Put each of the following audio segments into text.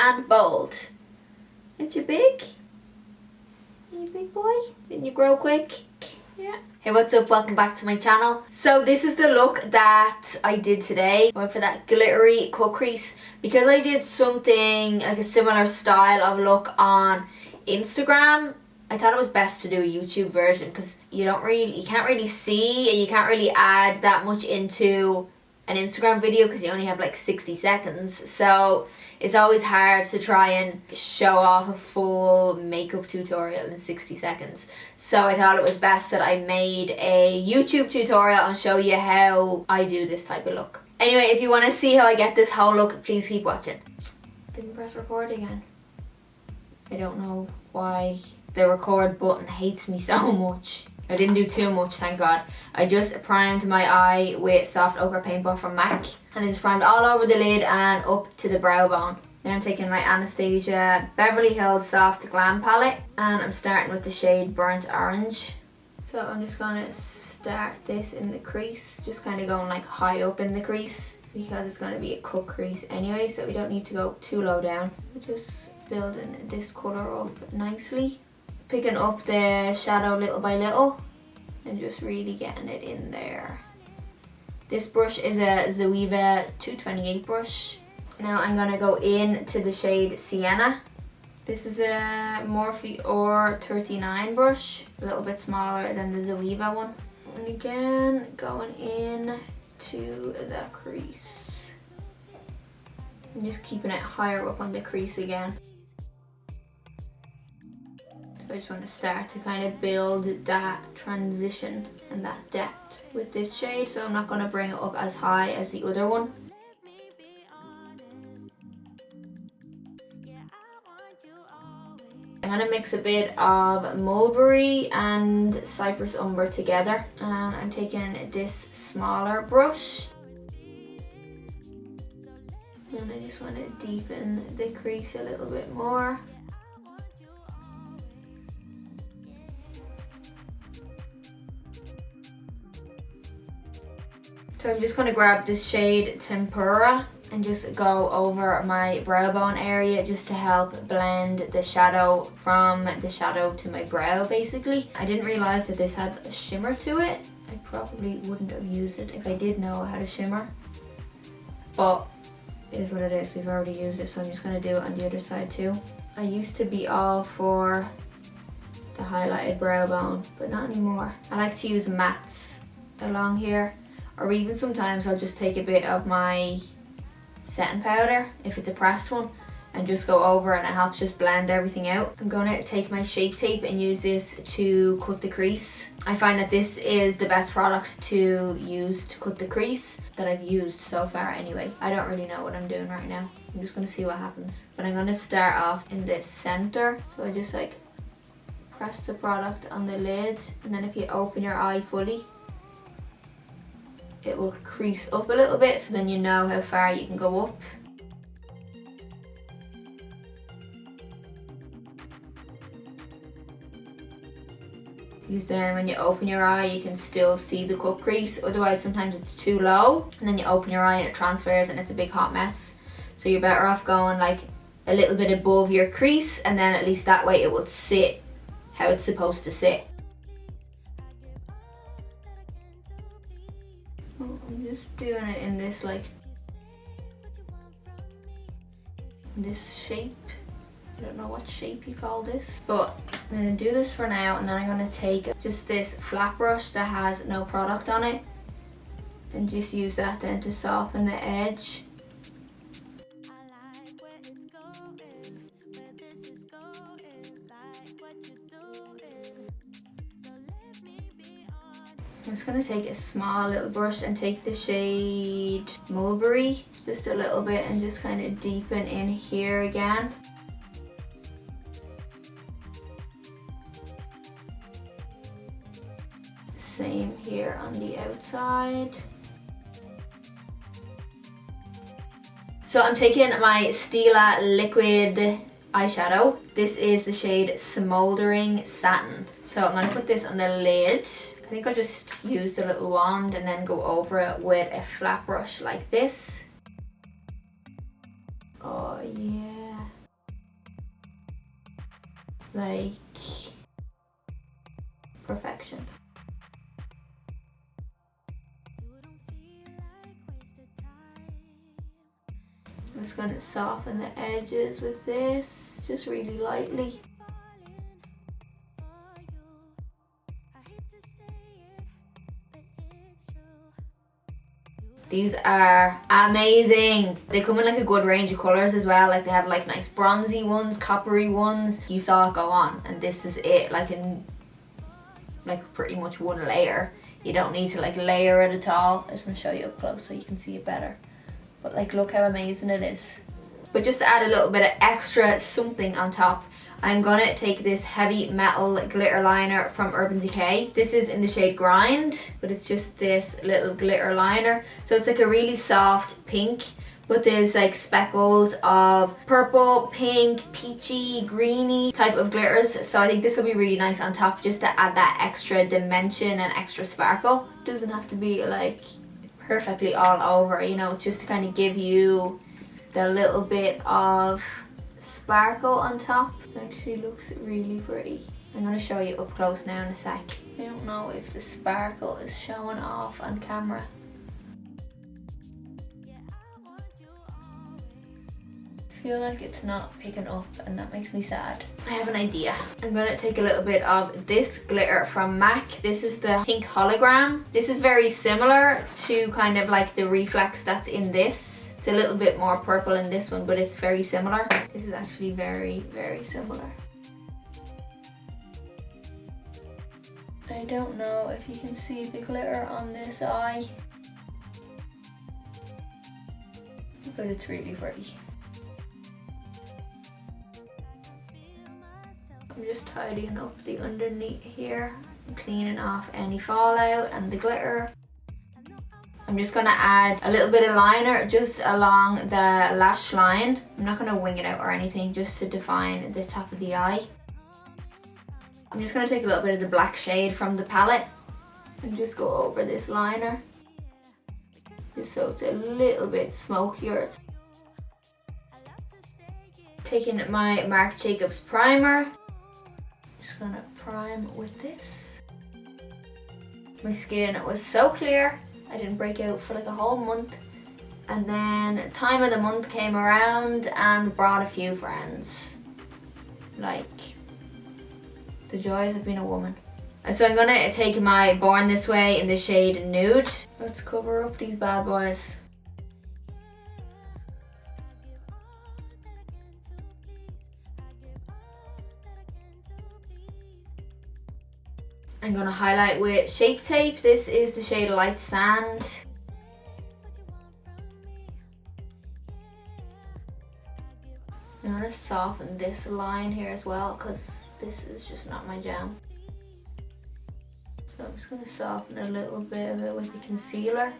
and bold. Aren't you big? Are you a big boy? Didn't you grow quick? Yeah. Hey, what's up? Welcome back to my channel. So this is the look that I did today. Went for that glittery cut crease because I did something like a similar style of look on Instagram. I thought it was best to do a YouTube version because you can't really see and you can't really add that much into an Instagram video because you only have like 60 seconds. So it's always hard to try and show off a full makeup tutorial in 60 seconds. So I thought it was best that I made a YouTube tutorial and show you how I do this type of look. Anyway, if you want to see how I get this whole look, please keep watching. Didn't press record again. I don't know why the record button hates me so much. I didn't do too much, thank God. I just primed my eye with soft ochre paint bar from MAC. And I just primed all over the lid and up to the brow bone. Now I'm taking my Anastasia Beverly Hills Soft Glam palette. And I'm starting with the shade Burnt Orange. So I'm just going to start this in the crease. Just kind of going like high up in the crease. Because it's going to be a cut crease anyway. So we don't need to go too low down. Just building this colour up nicely. Picking up the shadow little by little and just really getting it in there. This brush is a Zoeva 228 brush. Now I'm going to go into the shade Sienna. This is a Morphe Or 39 brush, a little bit smaller than the Zoeva one. And again, going in to the crease. I'm just keeping it higher up on the crease again. I just want to start to kind of build that transition and that depth with this shade, so I'm not going to bring it up as high as the other one. I'm going to mix a bit of mulberry and cypress umber together, and I'm taking this smaller brush and I just want to deepen the crease a little bit more. So I'm just going to grab this shade Tempura and just go over my brow bone area just to help blend the shadow from the shadow to my brow basically. I didn't realise that this had a shimmer to it. I probably wouldn't have used it if I did know it had a shimmer. But it is what it is, we've already used it, so I'm just going to do it on the other side too. I used to be all for the highlighted brow bone, but not anymore. I like to use mattes along here. Or even sometimes I'll just take a bit of my setting powder, if it's a pressed one, and just go over and it helps just blend everything out. I'm going to take my Shape Tape and use this to cut the crease. I find that this is the best product to use to cut the crease that I've used so far anyway. I don't really know what I'm doing right now. I'm just going to see what happens. But I'm going to start off in this center. So I just like press the product on the lid, and then if you open your eye fully, it will crease up a little bit, so then you know how far you can go up. Because then when you open your eye you can still see the cut crease, otherwise sometimes it's too low and then you open your eye and it transfers and it's a big hot mess. So you're better off going like a little bit above your crease, and then at least that way it will sit how it's supposed to sit. I'm just doing it in this like this shape. I don't know what shape you call this, but I'm going to do this for now, and then I'm going to take just this flat brush that has no product on it and just use that then to soften the edge. I'm just going to take a small little brush and take the shade Mulberry just a little bit and just kind of deepen in here again. Same here on the outside. So I'm taking my Stila liquid eyeshadow. This is the shade Smoldering Satin. So I'm going to put this on the lid. I think I'll just use the little wand and then go over it with a flat brush like this. Oh yeah. like perfection. I'm just going to soften the edges with this, just really lightly. These are amazing. They come in like a good range of colours as well. Like they have like nice bronzy ones, coppery ones. You saw it go on, and this is it, like in like pretty much one layer. You don't need to like layer it at all. I just want to show you up close so you can see it better. But like, look how amazing it is. But just to add a little bit of extra something on top, I'm gonna take this heavy metal glitter liner from Urban Decay. This is in the shade Grind, but it's just this little glitter liner. So it's like a really soft pink, but there's like speckles of purple, pink, peachy, greeny type of glitters. So I think this will be really nice on top, just to add that extra dimension and extra sparkle. It doesn't have to be like perfectly all over, you know, it's just to kind of give you the little bit of sparkle on top. It actually looks really pretty. I'm going to show you up close now in a sec. I don't know if the sparkle is showing off on camera. I feel like it's not picking up, and that makes me sad. I have an idea. I'm going to take a little bit of this glitter from MAC. This is the pink hologram. This is very similar to kind of like the reflex that's in this. It's a little bit more purple in this one, but it's very similar. This is actually very, very similar. I don't know if you can see the glitter on this eye, but it's really pretty. I'm just tidying up the underneath here, cleaning off any fallout and the glitter. I'm just going to add a little bit of liner just along the lash line. I'm not going to wing it out or anything, just to define the top of the eye. I'm just going to take a little bit of the black shade from the palette and just go over this liner, just so it's a little bit smokier. Taking my Marc Jacobs primer, just going to prime with this. My skin was so clear. I didn't break out for like a whole month, and then time of the month came around and brought a few friends. Like, the joys of being a woman. And so I'm gonna take my Born This Way in the shade Nude. Let's cover up these bad boys. I'm going to highlight with Shape Tape. This is the shade Light Sand. I'm going to soften this line here as well, because this is just not my jam. So I'm just going to soften a little bit of it with the concealer,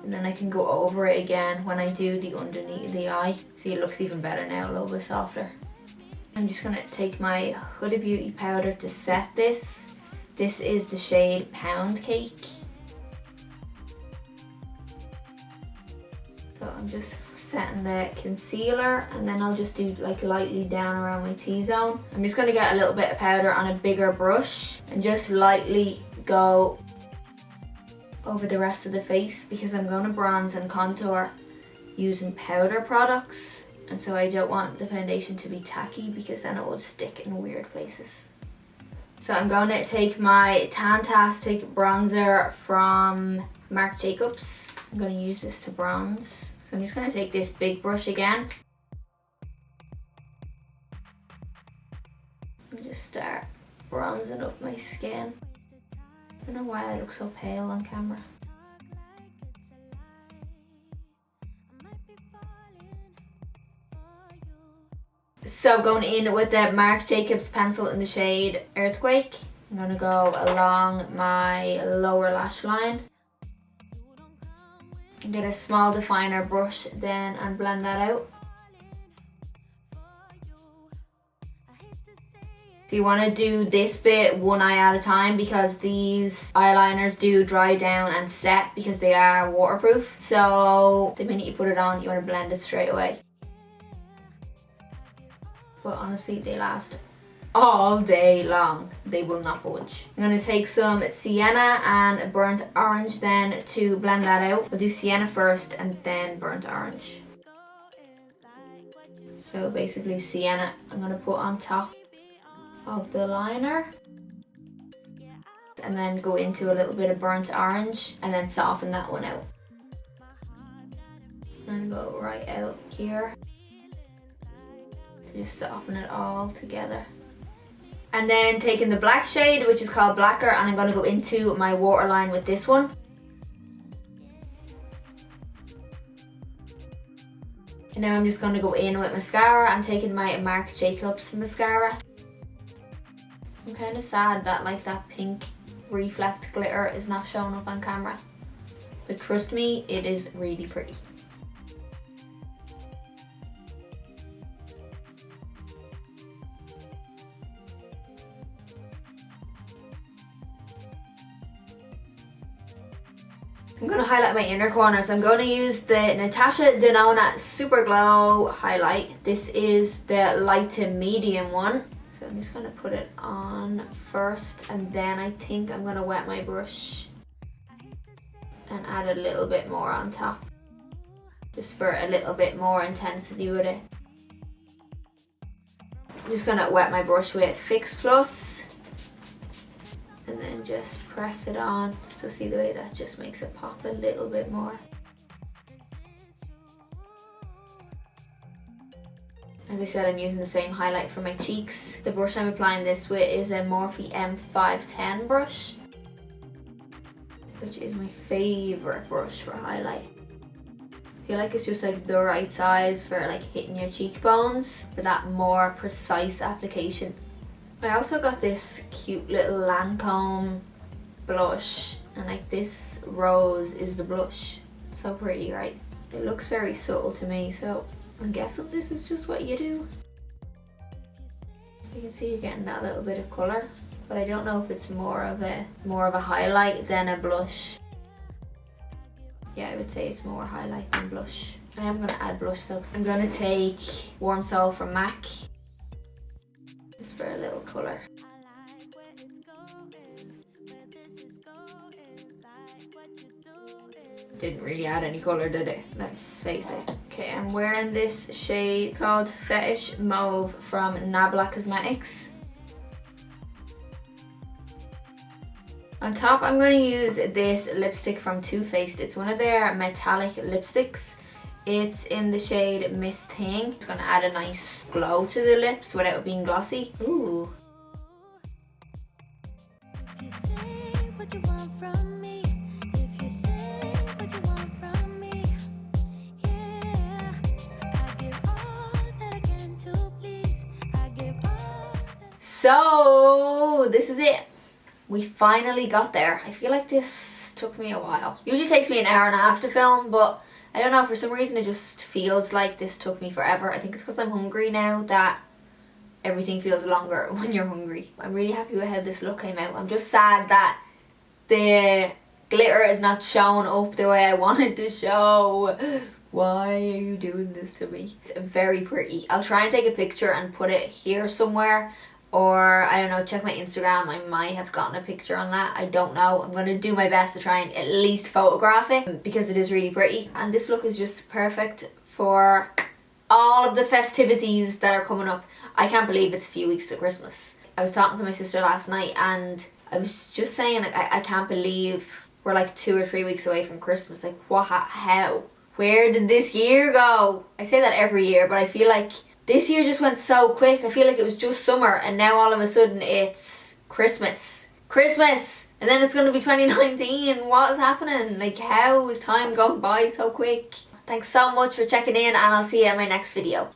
and then I can go over it again when I do the underneath of the eye. See, it looks even better now, a little bit softer. I'm just going to take my Huda Beauty powder to set this. This is the shade Pound Cake. So I'm just setting the concealer, and then I'll just do like lightly down around my T-zone. I'm just going to get a little bit of powder on a bigger brush and just lightly go over the rest of the face, because I'm going to bronze and contour using powder products, and so I don't want the foundation to be tacky, because then it will stick in weird places. So I'm going to take my Tantastic bronzer from Marc Jacobs. I'm going to use this to bronze. So I'm just going to take this big brush again and just start bronzing up my skin. I don't know why I look so pale on camera. So going in with the Marc Jacobs pencil in the shade Earthquake, I'm going to go along my lower lash line and get a small definer brush then and blend that out. So you want to do this bit one eye at a time, because these eyeliners do dry down and set because they are waterproof. So the minute you put it on, you want to blend it straight away. But honestly, they last all day long. They will not budge. I'm going to take some sienna and burnt orange then to blend that out. We'll do sienna first and then burnt orange. So basically sienna I'm going to put on top of the liner. And then go into a little bit of burnt orange and then soften that one out. And go right out here. Just soften it all together. And then taking the black shade, which is called Blacker, and I'm going to go into my waterline with this one. And now I'm just going to go in with mascara. I'm taking my Marc Jacobs mascara. I'm kind of sad that like that pink reflect glitter is not showing up on camera. But trust me, it is really pretty. I'm going to highlight my inner corner, so I'm going to use the Natasha Denona Super Glow highlight. This is the light to medium one. So I'm just going to put it on first, and then I think I'm going to wet my brush and add a little bit more on top. Just for a little bit more intensity with it. I'm just going to wet my brush with Fix Plus. And then just press it on. So see the way that just makes it pop a little bit more. As I said, I'm using the same highlight for my cheeks. The brush I'm applying this with is a Morphe M510 brush, which is my favourite brush for highlight. I feel like it's just like the right size for like hitting your cheekbones for that more precise application. I also got this cute little Lancome blush, and like this rose is the blush. It's so pretty, right? It looks very subtle to me, so I'm guessing this is just what you do. You can see you're getting that little bit of colour, but I don't know if it's more of a highlight than a blush. Yeah, I would say it's more highlight than blush. I am going to add blush though. I'm going to take Warm Soul from MAC. Just for a little colour. Didn't really add any colour, did it? Let's face it. Okay, I'm wearing this shade called Fetish Mauve from Nabla Cosmetics. On top I'm going to use this lipstick from Too Faced. It's one of their metallic lipsticks. It's in the shade Miss Thing. It's going to add a nice glow to the lips without being glossy. Ooh. So this is it. We finally got there. I feel like this took me a while. Usually takes me an hour and a half to film, but I don't know, for some reason it just feels like this took me forever. I think it's because I'm hungry now that everything feels longer when you're hungry. I'm really happy with how this look came out. I'm just sad that the glitter is not showing up the way I wanted to show. Why are you doing this to me? It's very pretty. I'll try and take a picture and put it here somewhere. Or, I don't know, check my Instagram. I might have gotten a picture on that. I don't know. I'm going to do my best to try and at least photograph it because it is really pretty. And this look is just perfect for all of the festivities that are coming up. I can't believe it's a few weeks to Christmas. I was talking to my sister last night and I was just saying, like, I can't believe we're like 2 or 3 weeks away from Christmas. Like, what? How? Where did this year go? I say that every year, but I feel like this year just went so quick. I feel like it was just summer and now all of a sudden it's Christmas. Christmas! And then it's going to be 2019. What is happening? Like, how is time going by so quick? Thanks so much for checking in and I'll see you in my next video.